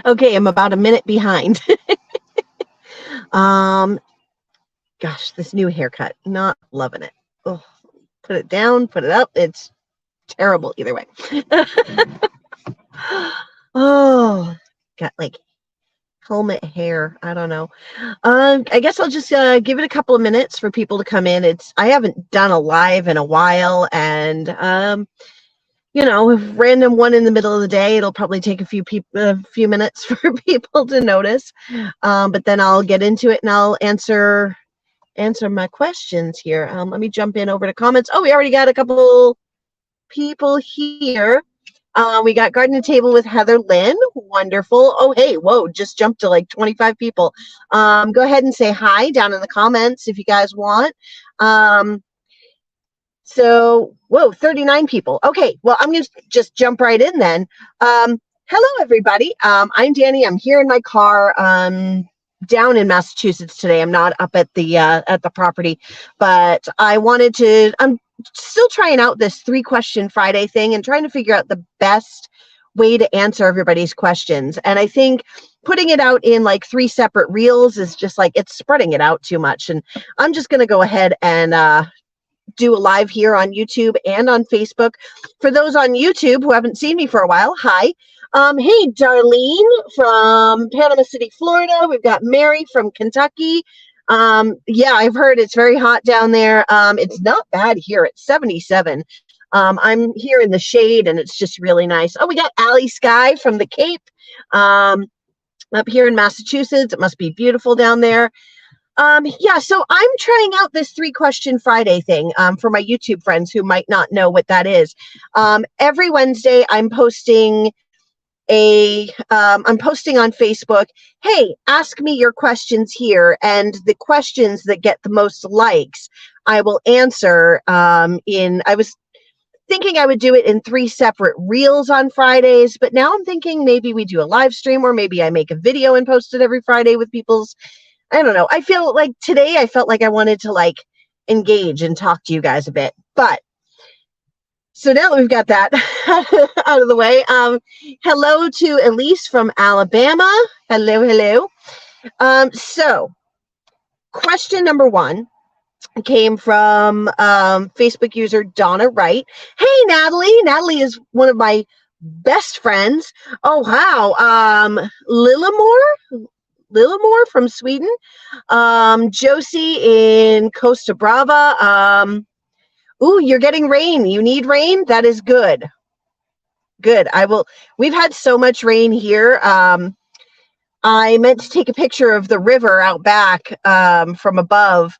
Okay, I'm about a minute behind. um, Gosh, this new haircut, not loving it. Oh, put it down, put it up. It's terrible either way. Oh, got like helmet hair. I don't know. I guess I'll just give it a couple of minutes for people to come in. I haven't done a live in a while, and random one in the middle of the day, it'll probably take a few minutes for people to notice. But then I'll get into it and I'll answer my questions here. Let me jump in over to comments. Oh, we already got a couple people here. We got Garden Table with Heather Lynn. Wonderful. Oh, hey, whoa, just jumped to like 25 people. Go ahead and say hi down in the comments if you guys want. Whoa, 39 people. Okay, well, I'm going to just jump right in then. Hello, everybody. I'm Danny. I'm here in my car down in Massachusetts today. I'm not up at the property, but I'm still trying out this 3-question Friday thing and trying to figure out the best way to answer everybody's questions. And I think putting it out in like 3 separate reels is just like, it's spreading it out too much. And I'm just going to go ahead and do a live here on YouTube and on Facebook. For those on YouTube who haven't seen me for a while, hi. Hey, Darlene from Panama City, Florida. We've got Mary from Kentucky. Yeah, I've heard it's very hot down there. It's not bad here. It's 77. I'm here in the shade and it's just really nice. Oh, we got Allie Sky from the Cape up here in Massachusetts. It must be beautiful down there. Yeah, so I'm trying out this 3-question Friday thing for my YouTube friends who might not know what that is. Every Wednesday I'm posting on Facebook, hey, ask me your questions here, and the questions that get the most likes, I will answer I was thinking I would do it in 3 separate reels on Fridays, but now I'm thinking maybe we do a live stream, or maybe I make a video and post it every Friday with I don't know. I feel like today I felt like I wanted to like engage and talk to you guys a bit, but so now that we've got that out of the way, hello to Elise from Alabama. Hello. So question number 1 came from Facebook user Donna Wright. Hey, Natalie. Natalie is one of my best friends. Oh, wow. Lillemore from Sweden. Josie in Costa Brava. Ooh, you're getting rain. You need rain? That is good. Good. We've had so much rain here. I meant to take a picture of the river out back from above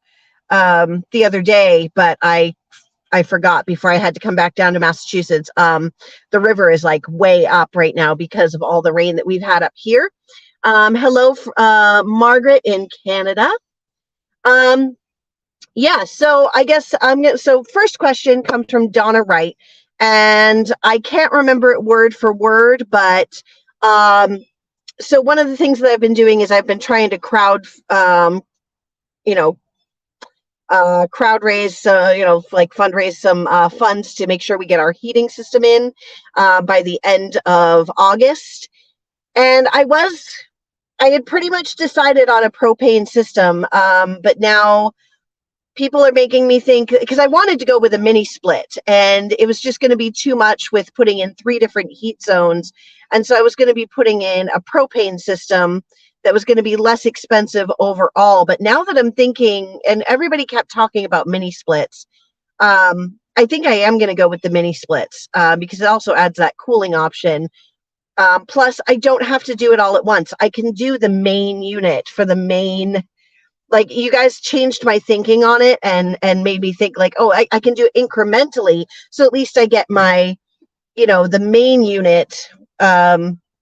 the other day, but I forgot before I had to come back down to Massachusetts. The river is like way up right now because of all the rain that we've had up here. Hello, Margaret in Canada. Yeah, so I guess so first question comes from Donna Wright, and I can't remember it word for word, but so one of the things that I've been doing is I've been trying to crowd raise, like fundraise some funds to make sure we get our heating system in by the end of August. And I had pretty much decided on a propane system, but now people are making me think, because I wanted to go with a mini split and it was just going to be too much with putting in 3 different heat zones. And so I was going to be putting in a propane system that was going to be less expensive overall. But now that I'm thinking, and everybody kept talking about mini splits, I think I am going to go with the mini splits because it also adds that cooling option. Plus, I don't have to do it all at once. I can do the main unit for the main, like you guys changed my thinking on it and made me think like, oh, I can do it incrementally. So at least I get my, the main unit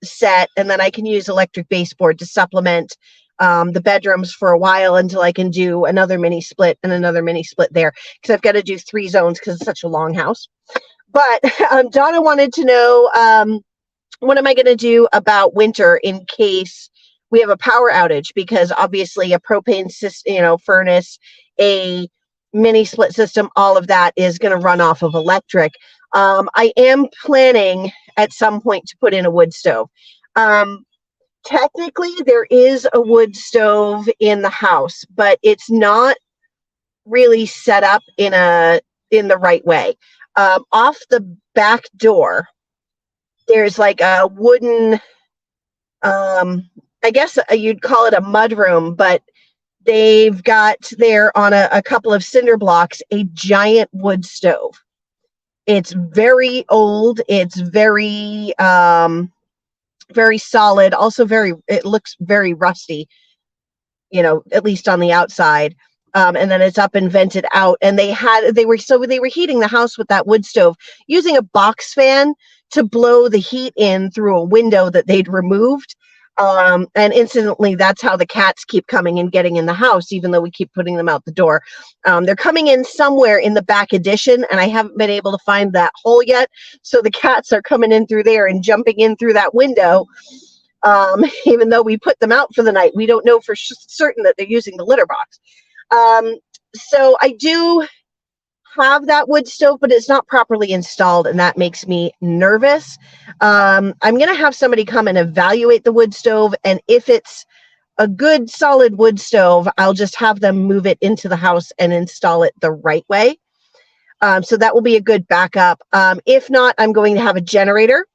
set, and then I can use electric baseboard to supplement the bedrooms for a while until I can do another mini split and another mini split there, because I've got to do 3 zones because it's such a long house. But Donna wanted to know, what am I going to do about winter in case we have a power outage? Because obviously a propane system, furnace, a mini split system, all of that is going to run off of electric. I am planning at some point to put in a wood stove. Technically, there is a wood stove in the house, but it's not really set up in the right way. Off the back door, there's like a wooden, I guess you'd call it a mud room, but they've got there on a couple of cinder blocks a giant wood stove. It's very old. It's very solid. Also, it looks very rusty, at least on the outside. And then it's up and vented out. And they were heating the house with that wood stove using a box fan to blow the heat in through a window that they'd removed. And incidentally, that's how the cats keep coming and getting in the house, even though we keep putting them out the door. They're coming in somewhere in the back addition, and I haven't been able to find that hole yet. So the cats are coming in through there and jumping in through that window. Even though we put them out for the night, we don't know for certain that they're using the litter box. So I do have that wood stove, but it's not properly installed, and that makes me nervous. I'm going to have somebody come and evaluate the wood stove, and if it's a good solid wood stove, I'll just have them move it into the house and install it the right way. So that will be a good backup. If not, I'm going to have a generator,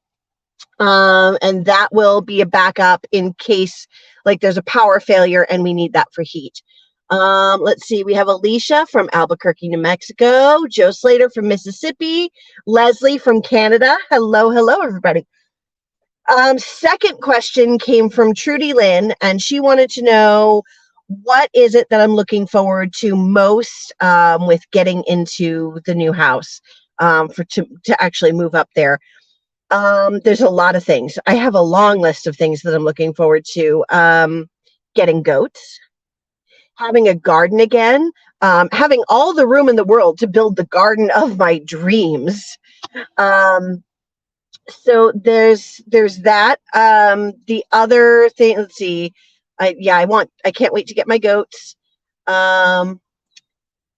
and that will be a backup in case like there's a power failure and we need that for heat. Let's see. We have Alicia from Albuquerque, New Mexico, Joe Slater from Mississippi, Leslie from Canada. Hello, everybody. Second question came from Trudy Lynn, and she wanted to know, what is it that I'm looking forward to most with getting into the new house to actually move up there? There's a lot of things. I have a long list of things that I'm looking forward to. Getting goats, having a garden again, having all the room in the world to build the garden of my dreams. So there's that. The other thing, let's see. I can't wait to get my goats.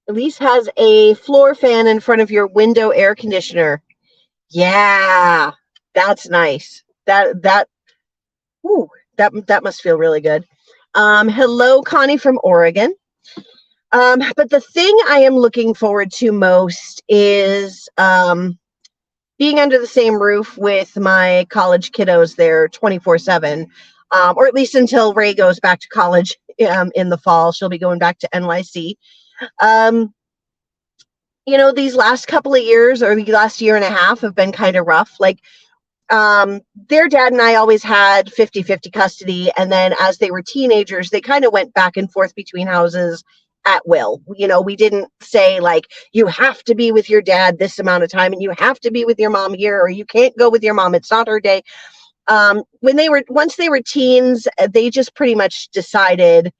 Elise has a floor fan in front of your window air conditioner. Yeah, that's nice. That must feel really good. Hello, Connie from Oregon. But the thing I am looking forward to most is being under the same roof with my college kiddos there 24/7, or at least until Ray goes back to college in the fall. She'll be going back to NYC. These last couple of years, or the last year and a half, have been kind of rough. Like, their dad and I always had 50-50 custody. And then as they were teenagers, they kind of went back and forth between houses at will. We didn't say like, you have to be with your dad this amount of time and you have to be with your mom here, or you can't go with your mom. It's not her day. Once they were teens, they just pretty much decided,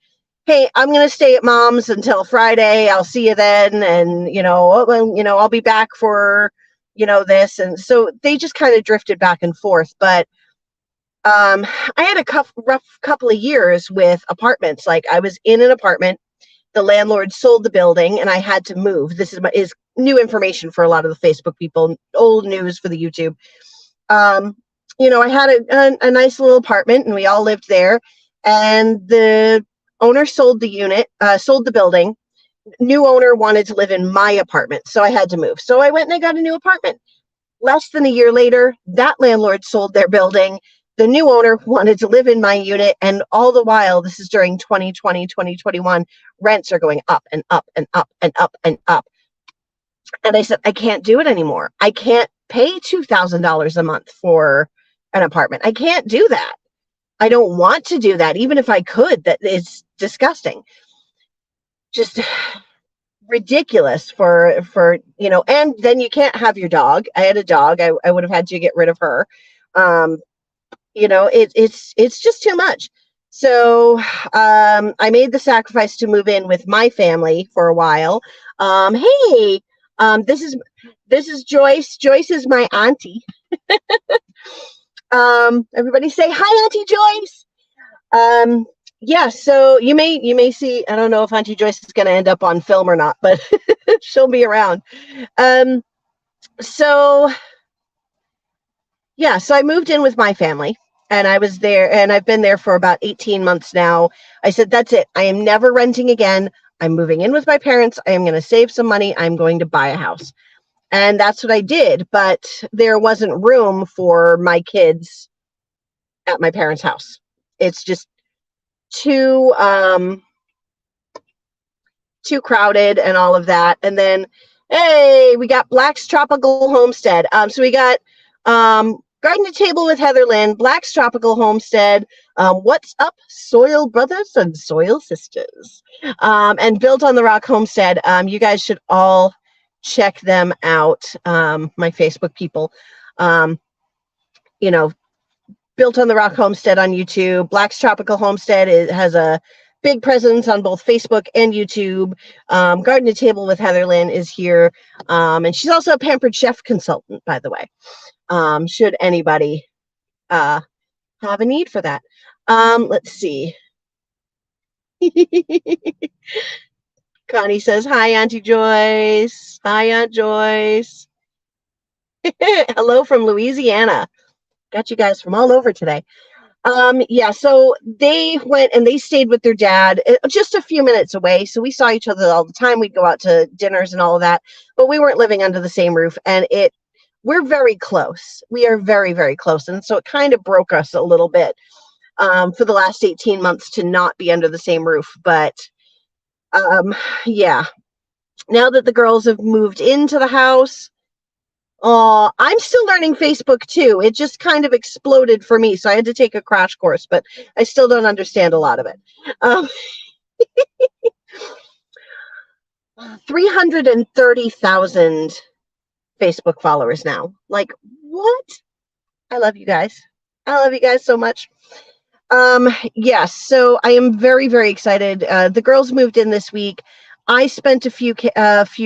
hey, I'm going to stay at mom's until Friday. I'll see you then. And, I'll be back for, this. And so they just kind of drifted back and forth. But I had a rough couple of years with apartments. Like, I was in an apartment. The landlord sold the building and I had to move. This is new information for a lot of the Facebook people, old news for the YouTube. I had a nice little apartment and we all lived there. And the owner sold the building. New owner wanted to live in my apartment, so I had to move. So I went and I got a new apartment. Less than a year later, that landlord sold their building. The new owner wanted to live in my unit, and all the while, this is during 2020, 2021, rents are going up and up and up and up and up. And I said, I can't do it anymore. I can't pay $2,000 a month for an apartment. I can't do that. I don't want to do that. Even if I could, that is disgusting. Just ridiculous for and then you can't have your dog. I had a dog. I would have had to get rid of her. It's just too much. So I made the sacrifice to move in with my family for a while. Hey, this is Joyce. Joyce is my auntie. Everybody say hi, Auntie Joyce. Yeah, so you may see, I don't know if Auntie Joyce is going to end up on film or not, but she'll be around. So I moved in with my family. And I was there, and I've been there for about 18 months now. I said, that's it. I am never renting again. I'm moving in with my parents. I am going to save some money. I'm going to buy a house. And that's what I did. But there wasn't room for my kids at my parents' house. It's just too too crowded and all of that. And then, hey, we got Black's Tropical Homestead. So we got Garden to Table with Heatherland, Black's Tropical Homestead, What's Up, Soil Brothers and Soil Sisters, and Built on the Rock Homestead. You guys should all check them out, my Facebook people. You know, Built on the Rock Homestead on YouTube. Black's Tropical Homestead has a big presence on both Facebook and YouTube. Garden to Table with Heatherland is here. And she's also a Pampered Chef consultant, by the way, should anybody have a need for that. Let's see. Connie says, hi, Auntie Joyce. Hi, Aunt Joyce. Hello from Louisiana. Got you guys from all over today. Yeah, so they went and they stayed with their dad just a few minutes away. So we saw each other all the time. We'd go out to dinners and all of that, but we weren't living under the same roof. And we're very close. We are very, very close. And so it kind of broke us a little bit for the last 18 months to not be under the same roof. But yeah, now that the girls have moved into the house, I'm still learning Facebook too. It just kind of exploded for me. So I had to take a crash course, but I still don't understand a lot of it. 330,000 Facebook followers now. Like, what? I love you guys. I love you guys so much. Yes, so I am very, very excited. The girls moved in this week. I spent a few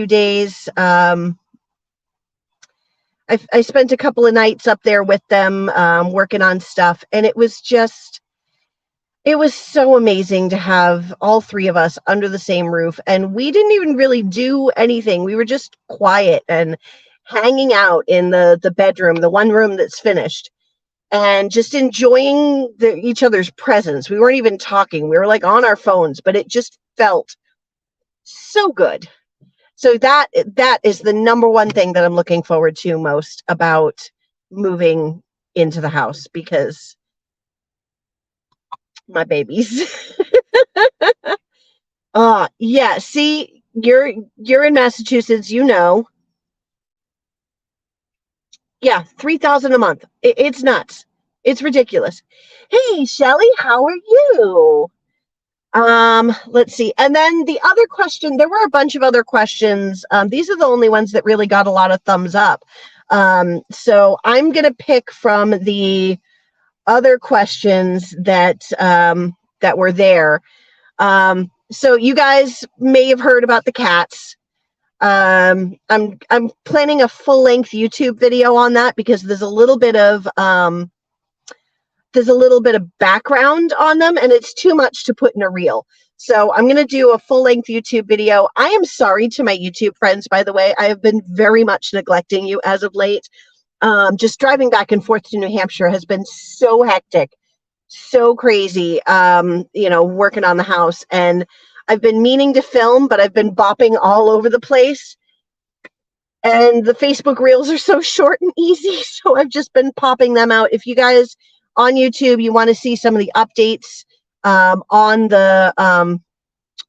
days, I spent a couple of nights up there with them, working on stuff, and it was so amazing to have all three of us under the same roof. And we didn't even really do anything. We were just quiet and hanging out in the bedroom, the one room that's finished, and just enjoying each other's presence. We weren't even talking. We were like on our phones, but it just felt so good. So that is the number one thing that I'm looking forward to most about moving into the house, because my babies. Yeah, see, you're in Massachusetts, you know. Yeah, 3,000 a month. It's nuts. It's ridiculous. Hey, Shelly, how are you? Let's see. And then the other question, there were a bunch of other questions. These are the only ones that really got a lot of thumbs up. So I'm going to pick from the other questions that were there. So you guys may have heard about the cats. I'm planning a full-length YouTube video on that, because there's a little bit of background on them, and it's too much to put in a reel. So I'm going to do a full-length YouTube video. I am sorry to my YouTube friends, by the way. I have been very much neglecting you as of late. Just driving back and forth to New Hampshire has been so hectic, so crazy, working on the house. And I've been meaning to film, but I've been bopping all over the place. And the Facebook reels are so short and easy, so I've just been popping them out. If you guys on YouTube, you want to see some of the updates on the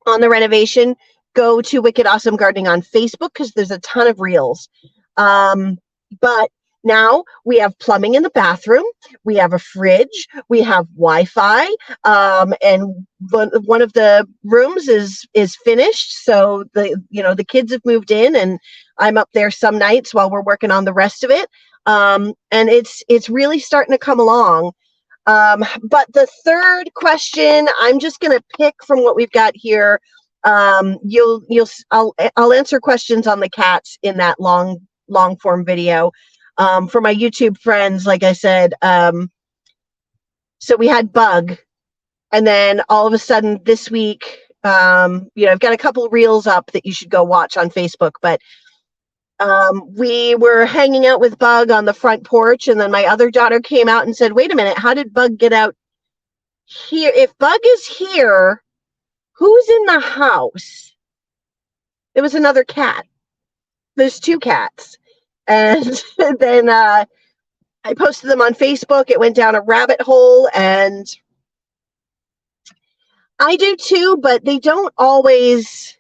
renovation, go to Wicked Awesome Gardening on Facebook, because there's a ton of reels. But now we have plumbing in the bathroom, we have a fridge, we have Wi-Fi, and one of the rooms is finished. So the kids have moved in, and I'm up there some nights while we're working on the rest of it. And it's really starting to come along. But the third question, I'm just going to pick from what we've got here. I'll answer questions on the cats in that long form video. For my YouTube friends, like I said, so we had Bug, and then all of a sudden this week, I've got a couple reels up that you should go watch on Facebook, but We were hanging out with Bug on the front porch, and then my other daughter came out and said, wait a minute, how did Bug get out here? If Bug is here, who's in the house? There was another cat. There's two cats. And then I posted them on Facebook. It went down a rabbit hole, and I do too, but they don't always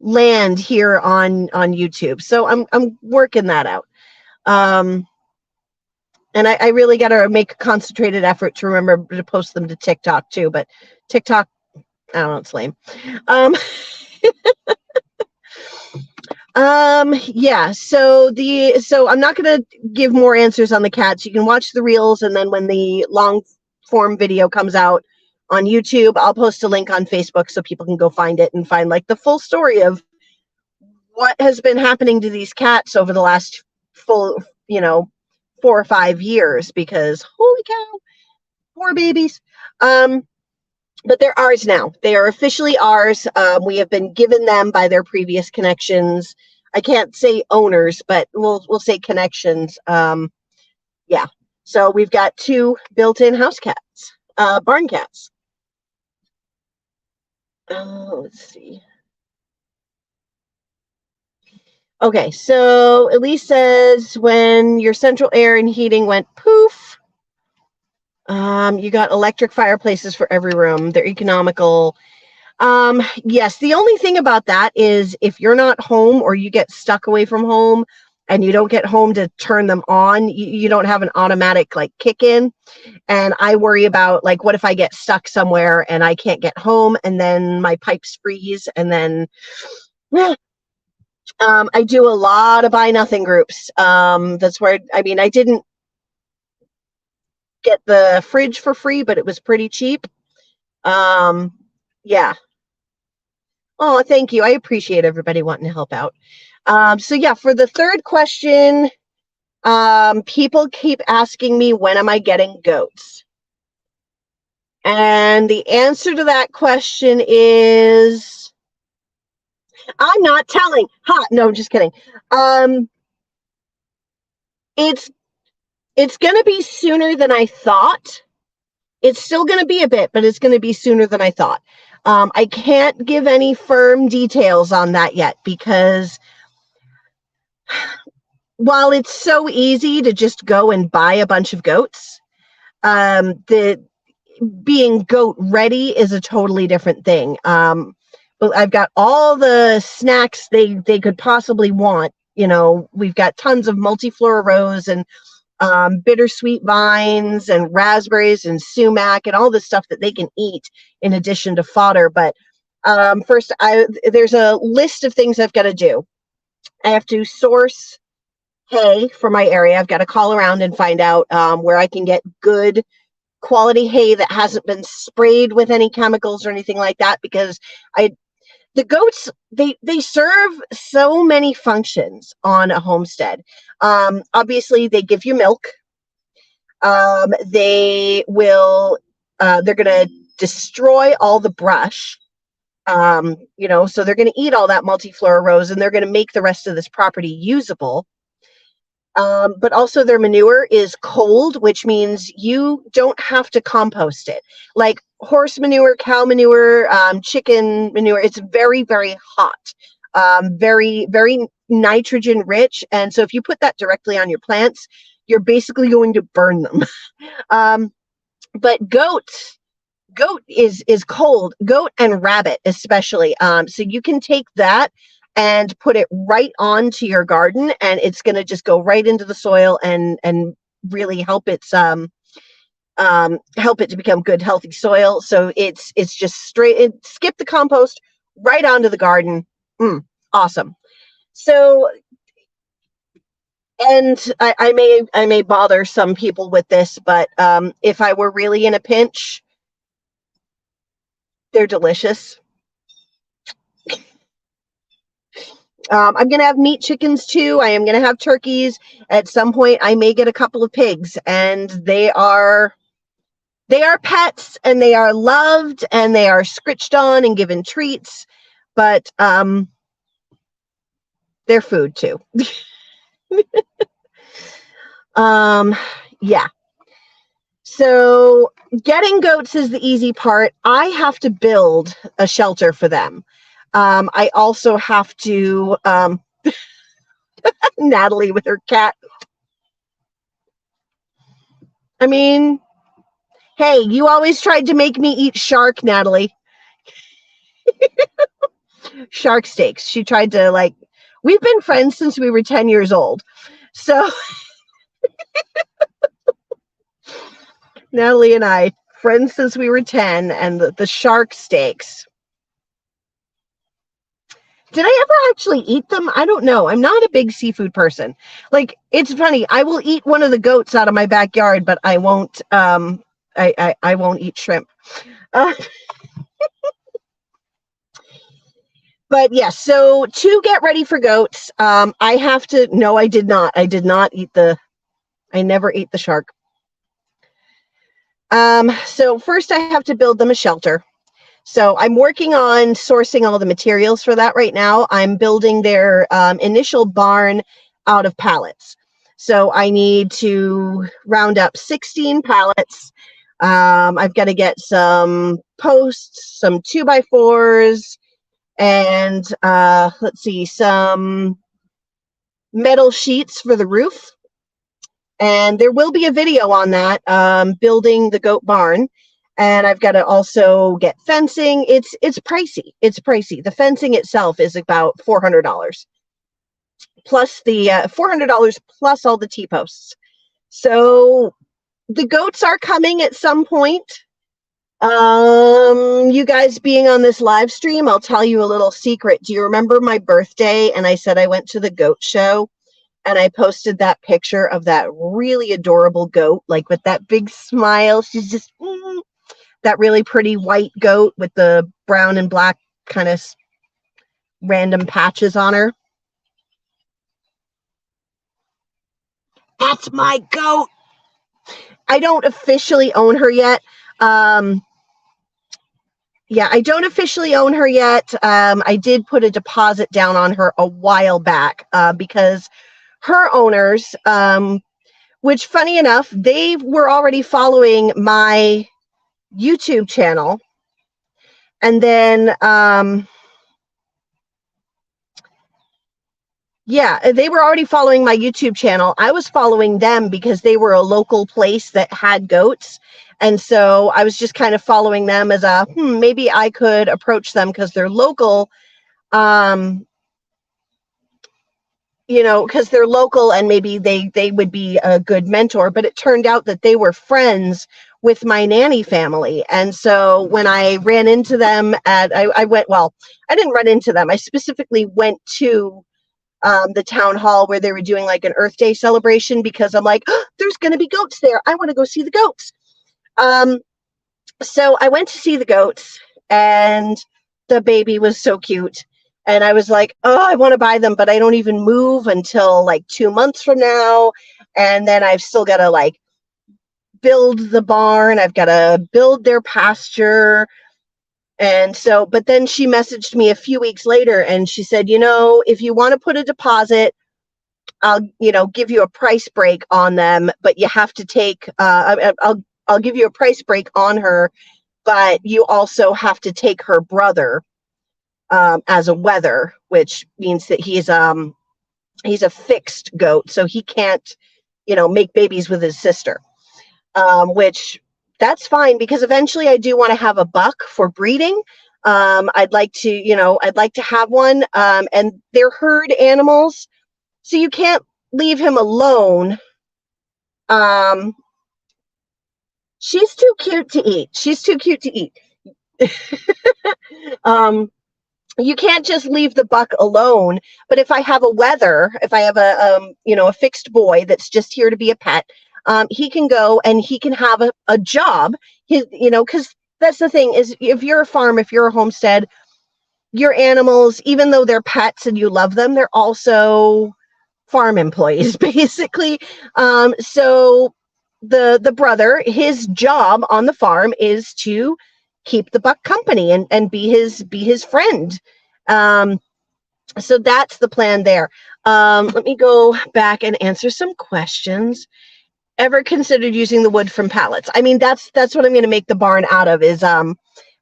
land here on YouTube. So I'm working that out. And I really got to make a concentrated effort to remember to post them to TikTok too. But TikTok, I don't know, it's lame. Yeah. So I'm not going to give more answers on the cats. You can watch the reels, and then when the long form video comes out on YouTube, I'll post a link on Facebook so people can go find it and find like the full story of what has been happening to these cats over the last 4 or 5 years, because holy cow, poor babies. But they're ours now. They are officially ours. We have been given them by their previous connections. I can't say owners, but we'll say connections. Yeah. So we've got 2 built-in house cats, barn cats. Let's see. Okay, so Elise says, when your central air and heating went poof, you got electric fireplaces for every room. They're economical. Yes, the only thing about that is if you're not home or you get stuck away from home and you don't get home to turn them on, you don't have an automatic like kick in. And I worry about like, what if I get stuck somewhere and I can't get home and then my pipes freeze, and then I do a lot of buy nothing groups. That's where, I didn't get the fridge for free, but it was pretty cheap. Yeah. Oh, thank you. I appreciate everybody wanting to help out. So yeah, for the third question, people keep asking me, when am I getting goats? And the answer to that question is, I'm not telling. No, just kidding. It's going to be sooner than I thought. It's still going to be a bit, but it's going to be sooner than I thought. I can't give any firm details on that yet, because while it's so easy to just go and buy a bunch of goats, the being goat ready is a totally different thing. But I've got all the snacks they could possibly want. We've got tons of multiflora rose and bittersweet vines and raspberries and sumac and all the stuff that they can eat in addition to fodder. But first, there's a list of things I've got to do. I have to source hay for my area. I've got to call around and find out where I can get good quality hay that hasn't been sprayed with any chemicals or anything like that, because the goats, they serve so many functions on a homestead. Obviously, they give you milk. They're going to destroy all the brush. So they're going to eat all that multiflora rose, and they're going to make the rest of this property usable. But also their manure is cold, which means you don't have to compost it. Like horse manure, cow manure, chicken manure, it's very, very hot, very, very nitrogen rich. And so if you put that directly on your plants, you're basically going to burn them. But goat is cold, goat and rabbit especially. So you can take that and put it right onto your garden, and it's going to just go right into the soil and really help it to become good, healthy soil. So it's just skip the compost right onto the garden. Awesome. So, and I may bother some people with this, but if I were really in a pinch, they're delicious. I'm going to have meat chickens too. I am going to have turkeys. At some point, I may get a couple of pigs, and they are pets, and they are loved, and they are scritched on and given treats, but they're food too. Yeah. So getting goats is the easy part. I have to build a shelter for them. I also have to, Natalie with her cat. I mean, hey, you always tried to make me eat shark, Natalie. Shark steaks. She tried to, like, we've been friends since we were 10 years old. So Natalie and I, friends since we were 10, and the shark steaks. Did I ever actually eat them? I don't know. I'm not a big seafood person. Like, it's funny. I will eat one of the goats out of my backyard, but I won't. I won't eat shrimp. Uh, but yes. So to get ready for goats, I have to. No, I did not. I did not eat the. I never ate the shark. So first, I have to build them a shelter. So I'm working on sourcing all the materials for that right now. I'm building their initial barn out of pallets. So I need to round up 16 pallets. I've got to get some posts, some 2x4s, and let's see, some metal sheets for the roof. And there will be a video on that, building the goat barn. And I've got to also get fencing. It's pricey. It's pricey. The fencing itself is about $400 plus the $400 plus all the T-posts. So the goats are coming at some point. You guys being on this live stream, I'll tell you a little secret. Do you remember my birthday? And I said I went to the goat show. And I posted that picture of that really adorable goat, like with that big smile. She's just that really pretty white goat with the brown and black kind of random patches on her. That's my goat. I don't officially own her yet. Yeah, I don't officially own her yet. I did put a deposit down on her a while back because her owners, which funny enough, they were already following my YouTube channel. And then, yeah, they were already following my YouTube channel. I was following them because they were a local place that had goats. And so I was just kind of following them as a, maybe I could approach them because they're local. Because they're local and maybe they would be a good mentor. But it turned out that they were friends with my nanny family. And so when I ran into them I didn't run into them. I specifically went to the town hall where they were doing like an Earth Day celebration because I'm like, there's going to be goats there. I want to go see the goats. So I went to see the goats and the baby was so cute. And I was like, I want to buy them, but I don't even move until like 2 months from now. And then I've still got to like build the barn. I've got to build their pasture. And so, but then she messaged me a few weeks later and she said, if you want to put a deposit, I'll, give you a price break on them, but you have to take, I'll give you a price break on her, but you also have to take her brother as a wether, which means that he's a fixed goat, so he can't, make babies with his sister, which that's fine because eventually I do want to have a buck for breeding. I'd like to have one, and they're herd animals, so you can't leave him alone. She's too cute to eat. You can't just leave the buck alone. But if I have a wether, if I have a fixed boy that's just here to be a pet, he can go and he can have a job. Because that's the thing is, if you're a farm, if you're a homestead, your animals, even though they're pets and you love them, they're also farm employees, basically. So the brother, his job on the farm is to keep the buck company and be his friend. So that's the plan there. Let me go back and answer some questions. Ever considered using the wood from pallets? I mean, that's what I'm going to make the barn out of, is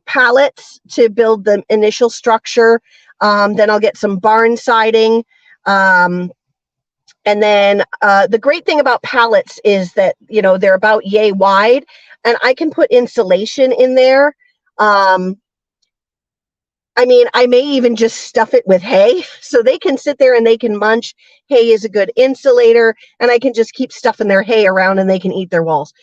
pallets to build the initial structure. Then I'll get some barn siding. And then the great thing about pallets is that, they're about yay wide, and I can put insulation in there. I mean, I may even just stuff it with hay so they can sit there and they can munch. Hay is a good insulator, and I can just keep stuffing their hay around and they can eat their walls.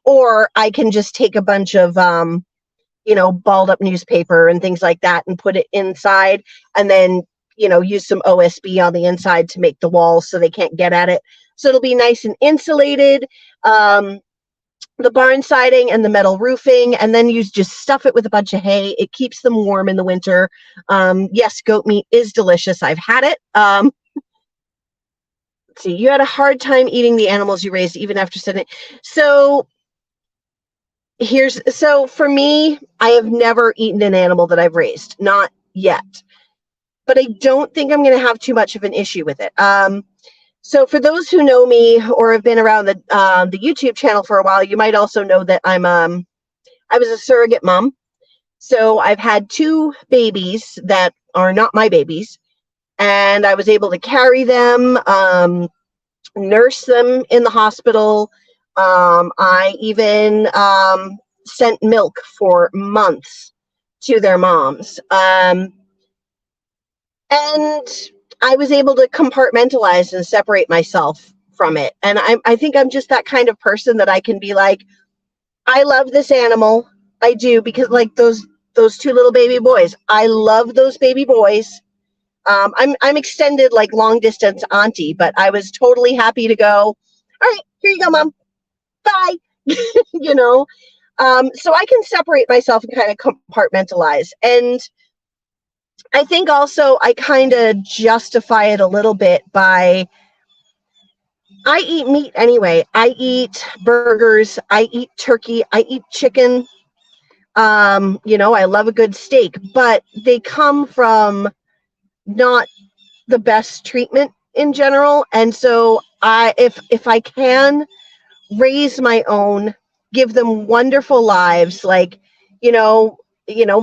Or I can just take a bunch of, balled up newspaper and things like that and put it inside, and then, use some OSB on the inside to make the walls so they can't get at it. So it'll be nice and insulated. The barn siding and the metal roofing, and then you just stuff it with a bunch of hay. It keeps them warm in the winter. Yes, goat meat is delicious. I've had it. Let's see, you had a hard time eating the animals you raised even after setting. So for me, I have never eaten an animal that I've raised, not yet. But I don't think I'm going to have too much of an issue with it. So for those who know me or have been around the YouTube channel for a while, you might also know that I was a surrogate mom. So I've had 2 babies that are not my babies, and I was able to carry them, nurse them in the hospital. I even sent milk for months to their moms. And I was able to compartmentalize and separate myself from it. And I think I'm just that kind of person that I can be like, I love this animal. I do, because like those 2 little baby boys, I love those baby boys. I'm extended, like long distance auntie, but I was totally happy to go, all right, here you go, mom. Bye. So I can separate myself and kind of compartmentalize. And I think also I kind of justify it a little bit by, I eat meat anyway. I eat burgers. I eat turkey. I eat chicken. I love a good steak, but they come from not the best treatment in general. And so if I can raise my own, give them wonderful lives, like,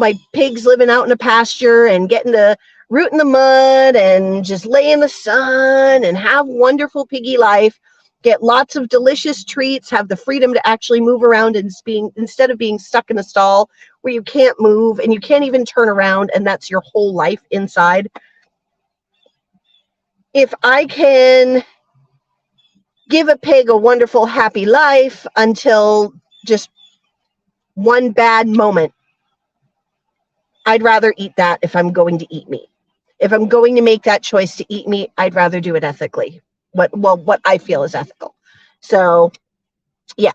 my pigs living out in a pasture and getting to root in the mud and just lay in the sun and have wonderful piggy life, get lots of delicious treats, have the freedom to actually move around and instead of being stuck in a stall where you can't move and you can't even turn around, and that's your whole life inside. If I can give a pig a wonderful, happy life until just one bad moment, I'd rather eat that if I'm going to eat meat. If I'm going to make that choice to eat meat, I'd rather do it ethically. What I feel is ethical. So, yeah.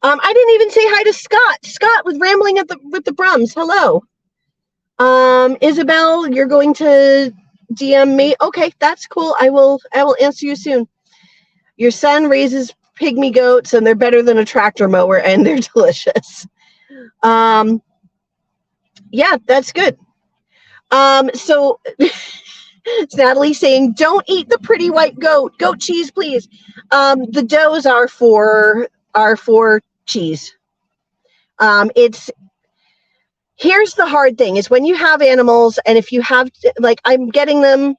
I didn't even say hi to Scott. Scott was rambling with the Brums. Hello. Isabel, you're going to DM me. Okay, that's cool. I will answer you soon. Your son raises pygmy goats, and they're better than a tractor mower, and they're delicious. Yeah, that's good. So it's Natalie saying, don't eat the pretty white goat. Goat cheese, please. The does are for cheese. Here's the hard thing is when you have animals, and if you have, like, I'm getting them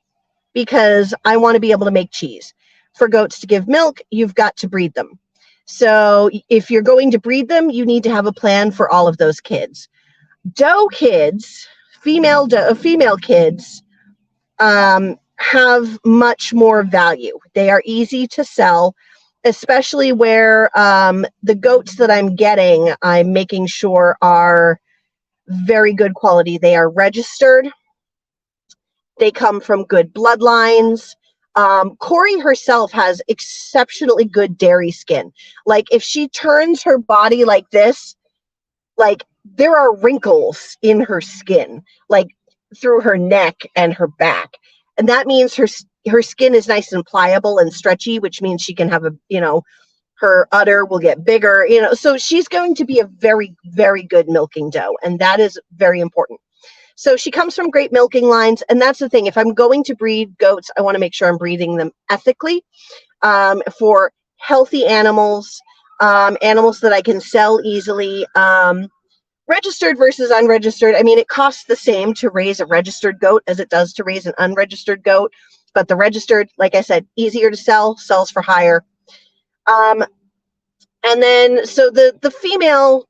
because I want to be able to make cheese. For goats to give milk, you've got to breed them. So if you're going to breed them, you need to have a plan for all of those kids. Doe kids, female kids, have much more value. They are easy to sell, especially where the goats that I'm getting, I'm making sure are very good quality. They are registered. They come from good bloodlines. Corey herself has exceptionally good dairy skin. Like if she turns her body like this, like there are wrinkles in her skin, like through her neck and her back. And that means her skin is nice and pliable and stretchy, which means she can have her udder will get bigger, so she's going to be a very, very good milking doe. And that is very important. So she comes from great milking lines. And that's the thing. If I'm going to breed goats, I want to make sure I'm breeding them ethically, for healthy animals, animals that I can sell easily. Registered versus unregistered. I mean, it costs the same to raise a registered goat as it does to raise an unregistered goat. But the registered, like I said, easier to sell, sells for higher. And then, so the female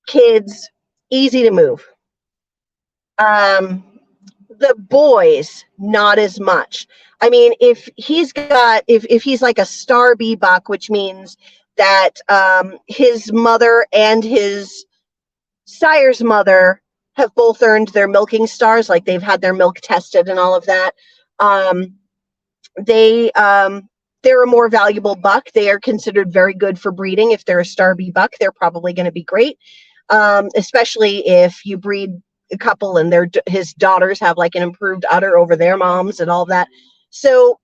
kids, easy to move. The boys, not as much. I mean, if he's like a star bee buck, which means that his mother and his sire's mother have both earned their milking stars, like they've had their milk tested and all of that. They're a more valuable buck. They are considered very good for breeding. If they're a star bee buck, they're probably going to be great, especially if you breed a couple and his daughters have like an improved udder over their moms and all that. So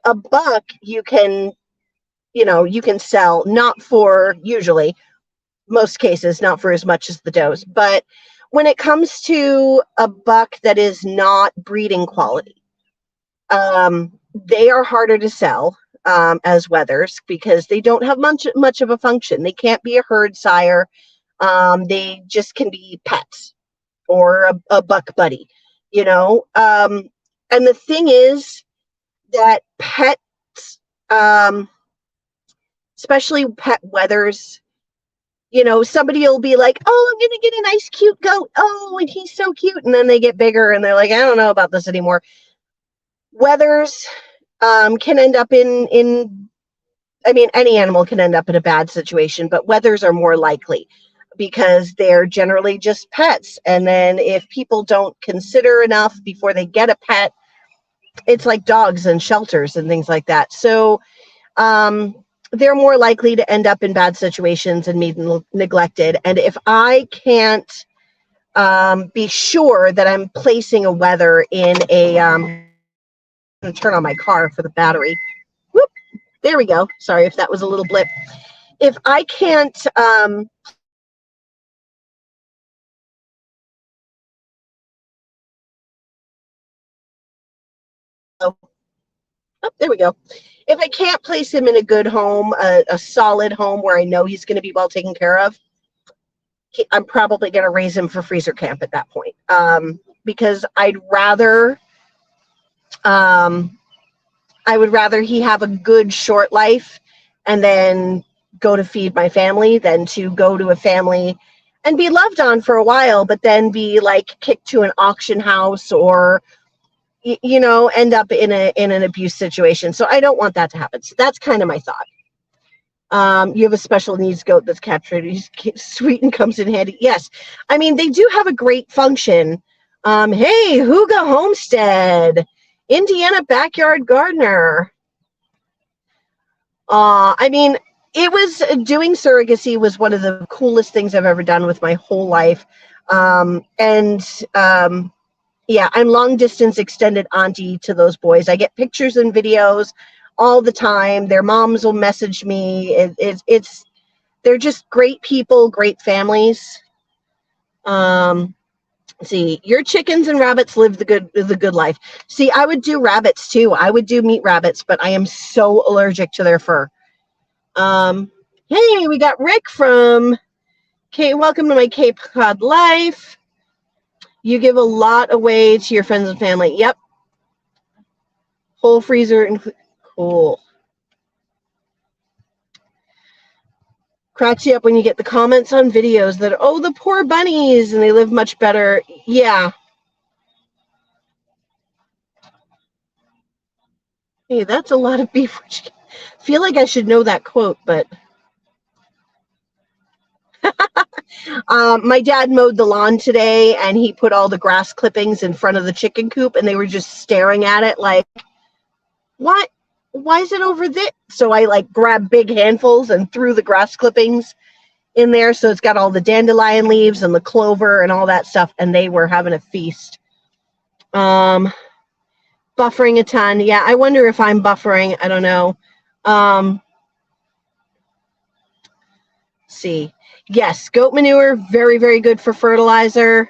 a buck you can sell, not for, usually most cases, not for as much as the does. But when it comes to a buck that is not breeding quality, they are harder to sell as wethers because they don't have much of a function. They can't be a herd sire. They just can be pets or a buck buddy, and the thing is that pets, especially pet wethers, somebody will be like, oh, I'm going to get a nice cute goat. Oh, and he's so cute. And then they get bigger and they're like, I don't know about this anymore. Wethers can end up any animal can end up in a bad situation, but wethers are more likely because they're generally just pets. And then if people don't consider enough before they get a pet, it's like dogs and shelters and things like that. So they're more likely to end up in bad situations and be neglected. And if I can't be sure that I'm placing a wether in I'm going to turn on my car for the battery. Whoop, there we go. Sorry if that was a little blip. If I can't oh, there we go. If I can't place him in a good home, a solid home where I know he's going to be well taken care of, I'm probably going to raise him for freezer camp at that point, because I would rather he have a good short life and then go to feed my family than to go to a family and be loved on for a while, but then be like kicked to an auction house or end up in an abuse situation. So I don't want that to happen. So that's kind of my thought. You have a special needs goat that's captured. He's sweet and comes in handy. Yes. I mean, they do have a great function. Hey, Hooga Homestead, Indiana backyard gardener. I mean, doing surrogacy was one of the coolest things I've ever done with my whole life. Yeah, I'm long distance extended auntie to those boys. I get pictures and videos all the time. Their moms will message me. They're just great people, great families. See, your chickens and rabbits live the good life. See, I would do rabbits too. I would do meat rabbits, but I am so allergic to their fur. Hey, we got Rick from welcome to my Cape Cod life. You give a lot away to your friends and family. Yep. Whole freezer and cool. Cracks you up when you get the comments on videos that, oh, the poor bunnies and they live much better. Yeah. Hey, that's a lot of beef. I feel like I should know that quote, but my dad mowed the lawn today and he put all the grass clippings in front of the chicken coop and they were just staring at it like, what? Why is it over there? So I like grabbed big handfuls and threw the grass clippings in there. So it's got all the dandelion leaves and the clover and all that stuff. And they were having a feast. Buffering a ton. Yeah, I wonder if I'm buffering. I don't know. See. Yes, goat manure, very, very good for fertilizer.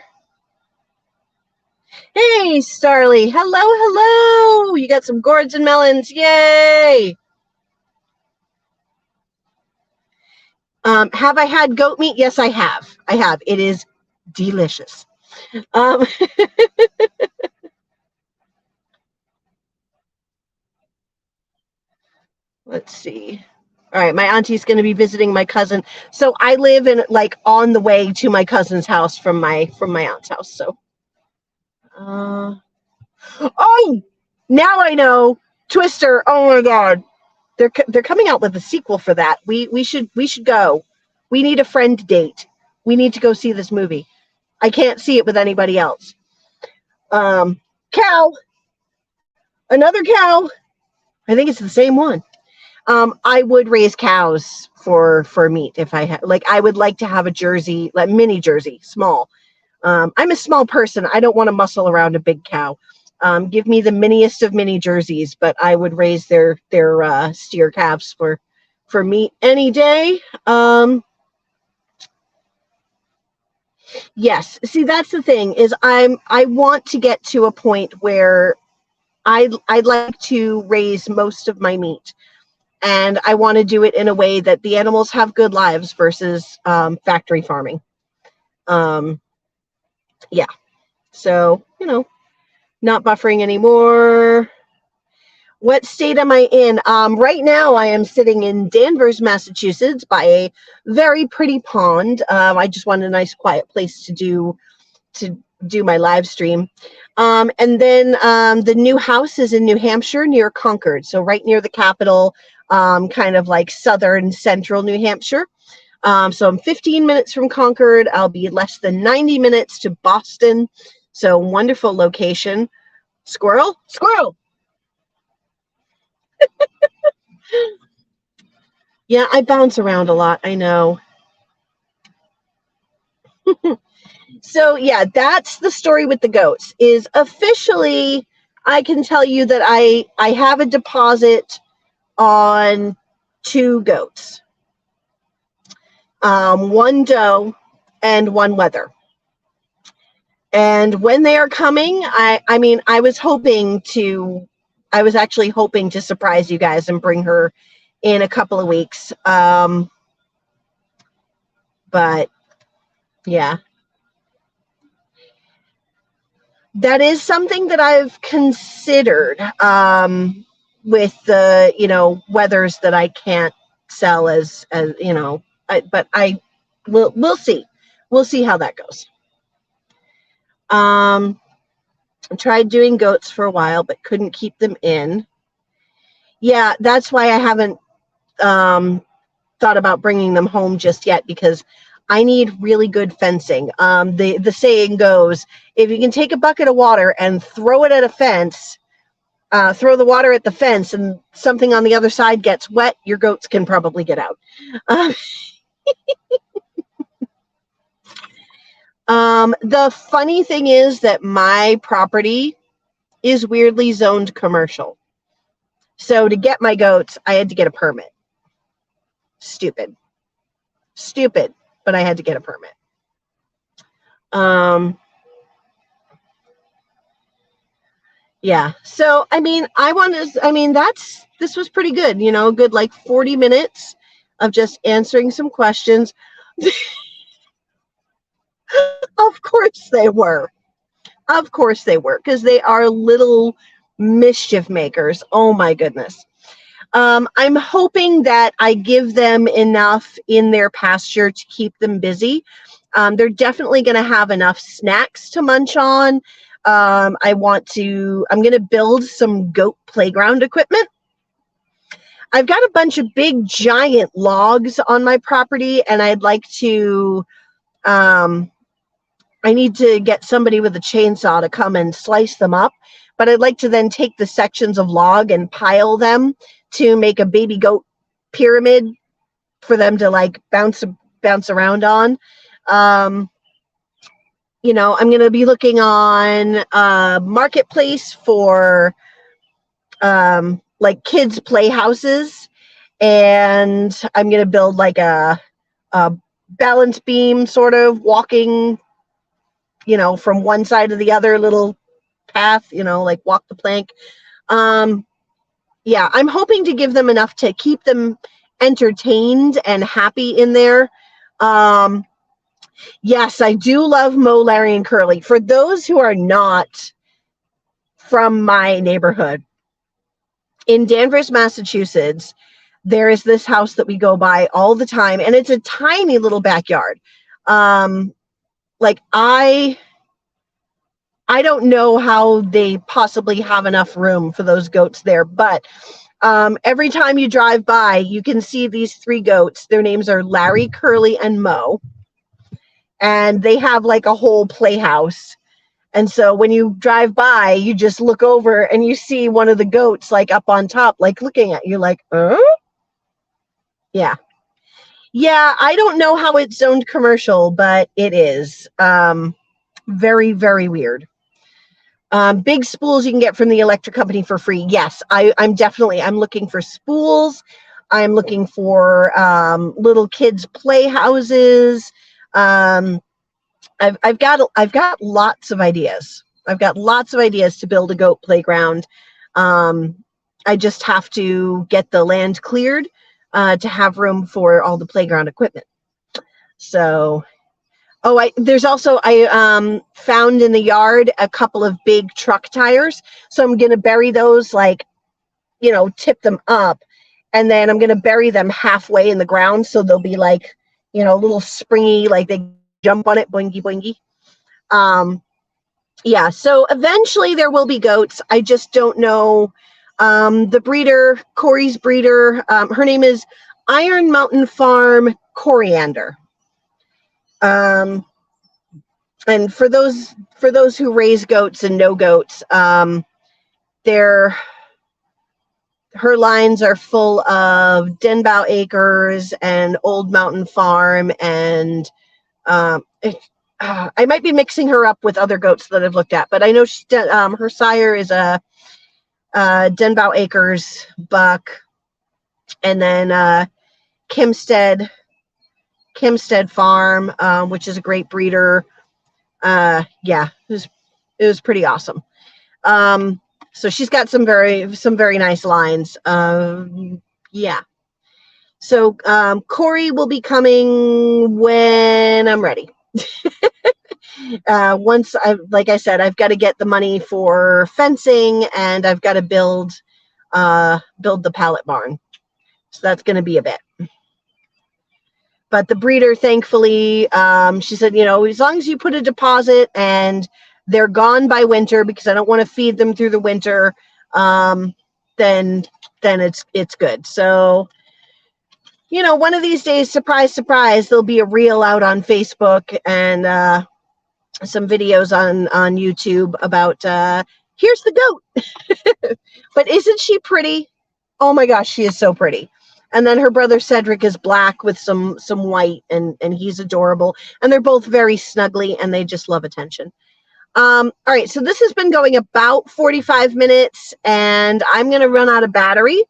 Hey, Starly. Hello, hello. You got some gourds and melons. Yay. Have I had goat meat? Yes, I have. I have. It is delicious. Um, let's see. All right, my auntie's going to be visiting my cousin. So I live in like on the way to my cousin's house from my aunt's house. So, uh, oh, now I know Twister. Oh my God, they're coming out with a sequel for that. We should go. We need a friend date. We need to go see this movie. I can't see it with anybody else. Cow, another cow. I think it's the same one. I would raise cows for meat if I had. Like, I would like to have a Jersey, like mini Jersey, small. I'm a small person. I don't want to muscle around a big cow. Give me the miniest of mini Jerseys, but I would raise their steer calves for meat any day. Yes. See, that's the thing is I want to get to a point where I'd like to raise most of my meat, and I want to do it in a way that the animals have good lives versus factory farming. Um, yeah. So, not buffering anymore. What state am I in? Right now, I am sitting in Danvers, Massachusetts, by a very pretty pond. I just wanted a nice, quiet place to do my live stream. And then the new house is in New Hampshire near Concord, so right near the capital, kind of like southern central New Hampshire. So I'm 15 minutes from Concord. I'll be less than 90 minutes to Boston. So wonderful location. Squirrel, squirrel. Yeah, I bounce around a lot. I know. So yeah, that's the story with the goats. Is officially, I can tell you that I have a deposit on two goats, one doe and one wether. And when they are coming, I mean, I was actually hoping to surprise you guys and bring her in a couple of weeks. But yeah, that is something that I've considered, with the, weathers that I can't sell as but we'll see. We'll see how that goes. I tried doing goats for a while, but couldn't keep them in. Yeah, that's why I haven't thought about bringing them home just yet, because I need really good fencing. The saying goes, if you can take a bucket of water and throw it at a fence, throw the water at the fence, and something on the other side gets wet, your goats can probably get out. The funny thing is that my property is weirdly zoned commercial. So to get my goats, I had to get a permit. Stupid, but I had to get a permit. Yeah. So, I mean, this was pretty good, good like 40 minutes of just answering some questions. Of course they were. Of course they were, because they are little mischief makers. Oh my goodness. I'm hoping that I give them enough in their pasture to keep them busy. They're definitely going to have enough snacks to munch on. I'm going to build some goat playground equipment. I've got a bunch of big giant logs on my property, and I'd like to, I need to get somebody with a chainsaw to come and slice them up, but I'd like to then take the sections of log and pile them to make a baby goat pyramid for them to like bounce around on. I'm going to be looking on Marketplace for like kids playhouses, and I'm going to build like a balance beam, sort of walking, from one side to the other, little path, you know, like walk the plank. Yeah, I'm hoping to give them enough to keep them entertained and happy in there. Yes, I do love Mo, Larry, and Curly. For those who are not from my neighborhood, in Danvers, Massachusetts, there is this house that we go by all the time, and it's a tiny little backyard. Like I don't know how they possibly have enough room for those goats there, but every time you drive by, you can see these 3 goats. Their names are Larry, Curly, and Mo, and they have like a whole playhouse. And so when you drive by, you just look over and you see one of the goats like up on top, like looking at you like, yeah. Yeah, I don't know how it's zoned commercial, but it is. Very, very weird. Big spools you can get from the electric company for free. Yes, I'm looking for spools. I'm looking for little kids' playhouses. I've got lots of ideas. I've got lots of ideas to build a goat playground. I just have to get the land cleared to have room for all the playground equipment. So, there's also, I found in the yard a couple of big truck tires. So I'm going to bury those, like, you know, tip them up. And then I'm going to bury them halfway in the ground. So they'll be like, you know, a little springy, like they jump on it, boingy, boingy. Yeah, so eventually there will be goats. I just don't know. The breeder, Corey's breeder, her name is Iron Mountain Farm Coriander. And for those who raise goats and know goats, her lines are full of Denbow Acres and Old Mountain Farm, and I might be mixing her up with other goats that I've looked at, but I know her sire is a Denbow Acres buck, and then Kimstead Farm, which is a great breeder. Yeah, it was pretty awesome. So she's got some very nice lines. Yeah. So Corey will be coming when I'm ready. Once like I said, I've got to get the money for fencing, and I've got to build the pallet barn. So that's going to be a bit. But the breeder, thankfully, she said, you know, as long as you put a deposit and they're gone by winter, because I don't want to feed them through the winter, then it's good. So, you know, one of these days, surprise, surprise, there'll be a reel out on Facebook and some videos on YouTube about here's the goat. But isn't she pretty? Oh my gosh, she is so pretty. And then her brother Cedric is black with some white, and he's adorable. And they're both very snuggly, and they just love attention. All right, so this has been going about 45 minutes, and I'm going to run out of battery.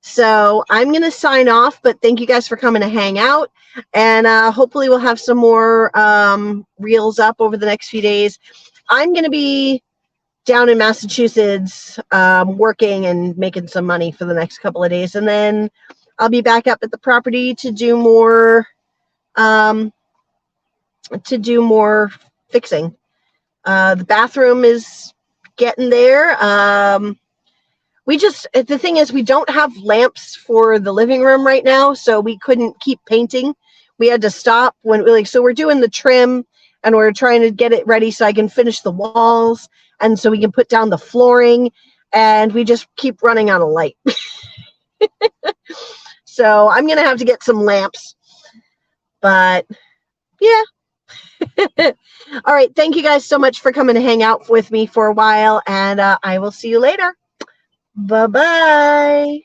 So I'm going to sign off, but thank you guys for coming to hang out. And hopefully we'll have some more reels up over the next few days. I'm going to be down in Massachusetts working and making some money for the next couple of days. And then I'll be back up at the property to do more fixing. The bathroom is getting there. The thing is, we don't have lamps for the living room right now, so we couldn't keep painting. We had to stop so we're doing the trim, and we're trying to get it ready so I can finish the walls, and so we can put down the flooring, and we just keep running out of light. So I'm going to have to get some lamps, but yeah. All right. Thank you guys so much for coming to hang out with me for a while, and I will see you later. Bye-bye.